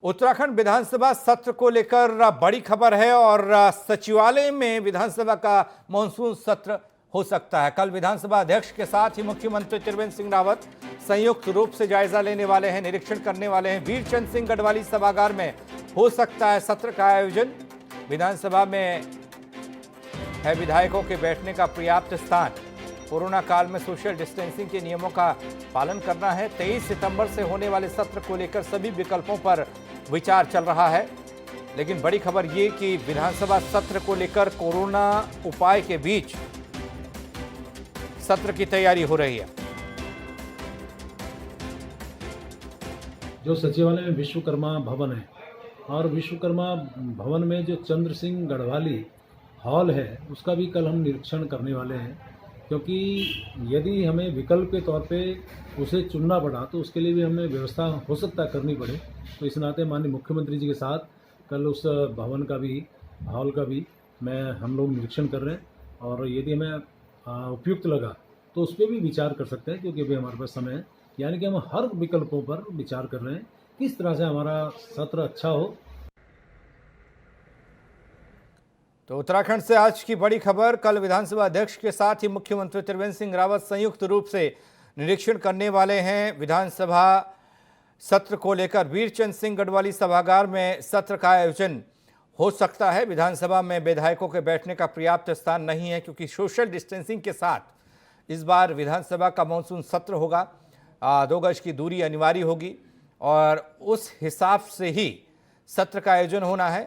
उत्तराखंड विधानसभा सत्र को लेकर बड़ी खबर है और सचिवालय में विधानसभा का मॉनसून सत्र हो सकता है। कल विधानसभा अध्यक्ष के साथ ही मुख्यमंत्री त्रिवेंद्र सिंह रावत संयुक्त रूप से जायजा लेने वाले हैं, निरीक्षण करने वाले हैं। वीरचंद सिंह गढ़वाली सभागार में हो सकता है सत्र का आयोजन। विधानसभा में है विधायकों के बैठने का पर्याप्त स्थान। कोरोना काल में सोशल डिस्टेंसिंग के नियमों का पालन करना है। 23 सितंबर से होने वाले सत्र को लेकर सभी विकल्पों पर विचार चल रहा है। लेकिन बड़ी खबर ये कि विधानसभा सत्र को लेकर कोरोना उपाय के बीच सत्र की तैयारी हो रही है। जो सचिवालय में विश्वकर्मा भवन है और विश्वकर्मा भवन में जो चंद्र सिंह गढ़वाली हॉल है उसका भी कल हम निरीक्षण करने वाले हैं, क्योंकि यदि हमें विकल्प के तौर पे उसे चुनना पड़ा तो उसके लिए भी हमें व्यवस्था हो सकता है करनी पड़े। तो इस नाते माननीय मुख्यमंत्री जी के साथ कल उस भवन का भी, हॉल का भी हम लोग निरीक्षण कर रहे हैं और यदि हमें उपयुक्त लगा तो उस पर भी विचार कर सकते हैं, क्योंकि अभी हमारे पास समय है। यानी कि हम हर विकल्पों पर विचार कर रहे हैं किस तरह से हमारा सत्र अच्छा हो। तो उत्तराखंड से आज की बड़ी खबर। कल विधानसभा अध्यक्ष के साथ ही मुख्यमंत्री त्रिवेंद्र सिंह रावत संयुक्त रूप से निरीक्षण करने वाले हैं। विधानसभा सत्र को लेकर वीरचंद सिंह गढ़वाली सभागार में सत्र का आयोजन हो सकता है। विधानसभा में विधायकों के बैठने का पर्याप्त स्थान नहीं है, क्योंकि सोशल डिस्टेंसिंग के साथ इस बार विधानसभा का मानसून सत्र होगा। 2 गज की दूरी अनिवार्य होगी और उस हिसाब से ही सत्र का आयोजन होना है।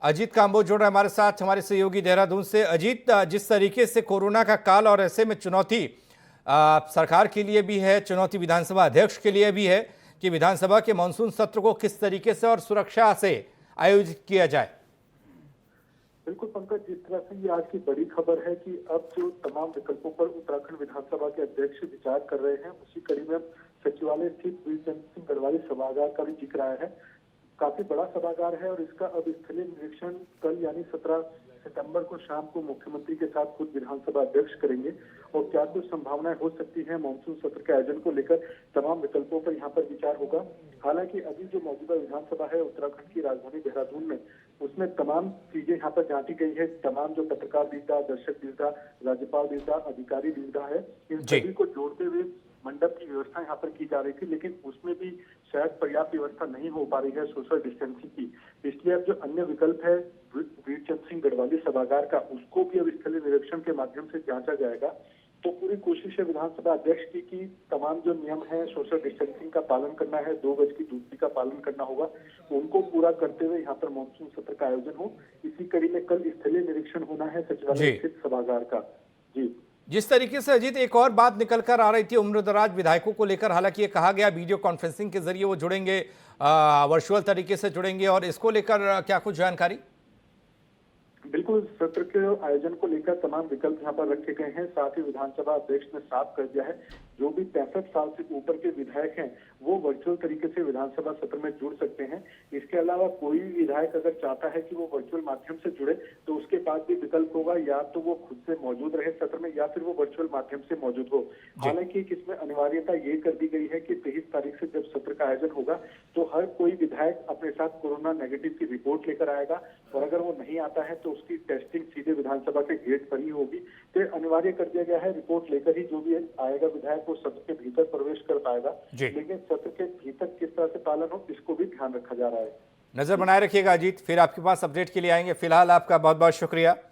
अजीत कांबोज जुड़ रहे हमारे साथ, हमारे सहयोगी देहरादून से। अजीत, जिस तरीके से कोरोना का काल और ऐसे में चुनौती सरकार के लिए भी है, चुनौती विधानसभा अध्यक्ष के लिए भी है कि विधानसभा के मानसून सत्र को किस तरीके से और सुरक्षा से आयोजित किया जाए। बिल्कुल पंकज, जिस तरह से ये आज की बड़ी खबर है कि अब जो तमाम विकल्पों पर उत्तराखंड विधानसभा के अध्यक्ष विचार कर रहे हैं, उसी कड़ी में सचिवालय स्थित वीरचंद सिंह गढ़वाली सभागार का भी जिक्र आया है। काफी बड़ा सभागार है और इसका अब स्थलीय निरीक्षण कल यानी 17 सितंबर को शाम को मुख्यमंत्री के साथ खुद विधानसभा अध्यक्ष करेंगे और क्या कुछ संभावनाएं हो सकती है मानसून सत्र के आयोजन को लेकर तमाम विकल्पों पर यहाँ पर विचार होगा। हालांकि अभी जो मौजूदा विधानसभा है उत्तराखंड की राजधानी देहरादून में, उसमें तमाम चीजें यहाँ पर जांची गई है। तमाम जो पत्रकार विविधता, दर्शक विविधता, राज्यपाल विविधता, अधिकारी विविधता है, इन सभी को जोड़ते हुए मंडप की व्यवस्था यहाँ पर की जा रही थी, लेकिन उसमें भी शायद पर्याप्त व्यवस्था नहीं हो पा रही है सोशल डिस्टेंसिंग की। इसलिए अब जो अन्य विकल्प है वीरचंद सिंह गढ़वाली सभागार का, उसको भी अब स्थलीय निरीक्षण के माध्यम से जांचा जाएगा। तो पूरी कोशिश है विधानसभा अध्यक्ष की कि तमाम जो नियम है सोशल डिस्टेंसिंग का पालन करना है, 2 गज की दूरी का पालन करना होगा, उनको पूरा करते हुए यहाँ पर मानसून सत्र का आयोजन हो। इसी कड़ी में कल स्थलीय निरीक्षण होना है सचिवालय स्थित सभागार का। जी, जिस तरीके से अजीत एक और बात निकल कर आ रही थी उम्रदराज विधायकों को लेकर, हालांकि ये कहा गया वीडियो कॉन्फ्रेंसिंग के जरिए वो जुड़ेंगे, वर्चुअल तरीके से जुड़ेंगे, और इसको लेकर क्या कुछ जानकारी? बिल्कुल, सत्र के आयोजन को लेकर तमाम विकल्प यहाँ पर रखे गए हैं। साथ ही विधानसभा अध्यक्ष ने साफ कर दिया है जो भी 65 साल से ऊपर के विधायक हैं वो वर्चुअल तरीके से विधानसभा सत्र में जुड़ सकते हैं। इसके अलावा कोई भी विधायक अगर चाहता है कि वो वर्चुअल माध्यम से जुड़े तो उसके पास भी विकल्प होगा, या तो वो खुद से मौजूद रहे सत्र में या फिर वो वर्चुअल माध्यम से मौजूद हो। हालांकि इसमें अनिवार्यता ये कर दी गई है कि 23 तारीख से जब सत्र का आयोजन होगा तो हर कोई विधायक अपने साथ कोरोना नेगेटिव की रिपोर्ट लेकर आएगा, और अगर वो नहीं आता है तो उसकी टेस्टिंग सीधे विधानसभा के गेट पर ही होगी। तो अनिवार्य कर दिया गया है, रिपोर्ट लेकर ही जो भी आएगा विधायक वो सत्र के भीतर प्रवेश कर पाएगा। लेकिन सत्र के भीतर किस तरह से पालन हो इसको भी ध्यान रखा जा रहा है। नजर बनाए रखिएगा अजीत, फिर आपके पास अपडेट के लिए आएंगे। फिलहाल आपका बहुत बहुत शुक्रिया।